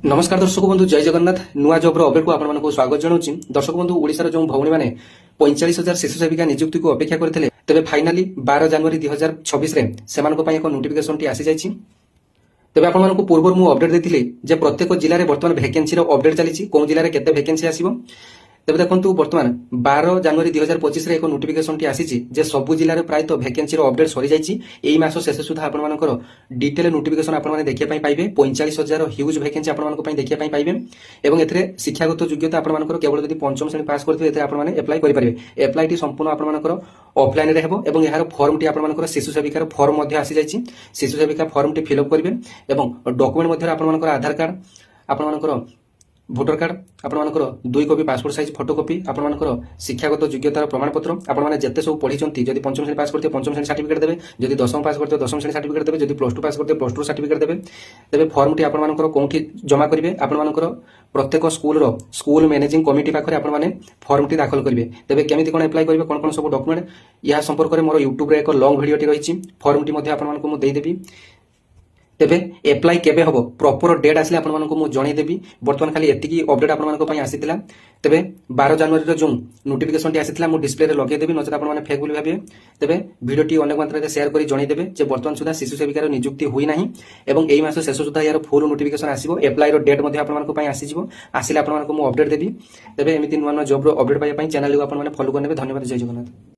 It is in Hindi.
नमस्कार दर्शक बंधु जय जगन्नाथ नुआ जब्र अपडेट को आपको स्वागत जनाऊँ। दर्शक बंधु ओडिशार जो भौणी मैंने 45,000 शिशु सेविका नियुक्ति को अपेक्षा करते तेज फाइनाली 12 जनवरी 2026 से एक नोटिफिकेशन आसी जाइए। तेज आपको पूर्व मुझे अपडेट देती प्रत्येक जिले में बर्तमान भैकेन्सी अपडेट चली कौ जिले में केते भैकेन्सी आसो। तेज देखो बर्तमान 12 जनवरी 2025 एक नोटिफिकेशन आसी सबु जिले में प्रायतः भैकेन्सी अपडेट सरी जाइए। मास शेष सुधा आपर डिटेल नोटिफिकेशन आपने देखा पाइबे 45,000 ह्यूज भैकेन्सी आपको देखा पाइबे। और ए शिक्षागत योग्यता आपर केवल जब पंचम श्रेणी पास करते आपने एप्लाई करेंगे। एप्लाई टी संपूर्ण आपर ऑफलाइन रे हेबो एवं यार फॉर्म टी आपर शिशु सेविकार फॉर्म आसी जाइए। शिशु सेविका फॉर्म टी फिलअप करेंगे और डॉक्यूमेंट मध्य आपर आधार कार्ड आपर भोटर कार्ड आपर 2 copy passport size photo copy आपर शिक्षागत योग्यतार प्रमाणपत्र आपने जिते सब पढ़ी जब पंचम श्रेणी पास करते पंचम श्रेणी सर्टिफिकेट देवे जब दशम पास करते दशम श्रेणी सर्टिफिकेट देवे जब +2 पास करते +2 सर्टिफिकेट देवे। तेज फॉर्म टी आपर कौटी जमा करेंगे आपर प्रत्येक स्कूल मैनेजिंग कमिटी पाखे आपने फॉर्म टी दाखल करेंगे। तेज केमी कौन एप्लाई करेंगे कौन कौन सब डॉक्यूमेंट या संपर्क में मोर यूट्यूब एक लॉन्ग वीडियो रही फॉर्म टी आपको देदेवी। तेबे एप्लाई केबे हबो प्रॉपर डेट आसले आपन को जनईदेवी। बर्तमान खाली एतिकी अपडेट आपन आसीथिला। तेबे 12 जनवरी जो नोटिफिकेशन टी आसीथिला मु डिस्प्ले रे लगेदेवी नचेत आपन फेक बोली भाबे। तेबे वीडियो टी अनेक मात्रा रे शेयर करी जनईदेवे जे बर्तमान सुधा शिशु सेविकार नियुक्ति हुई नाही एवं एई मास शेष सुधा यार फुल नोटिफिकेशन आसीबो। एप्लाई रो डेट मध्ये आपन आसीजिवो आसिले आपन को मु अपडेट देबी। तेबे एमिति नुवा नुवा जॉब रो अपडेट पाइबा पई चैनल को आपन फॉलो करनेबे। धन्यवाद जय जगन्नाथ।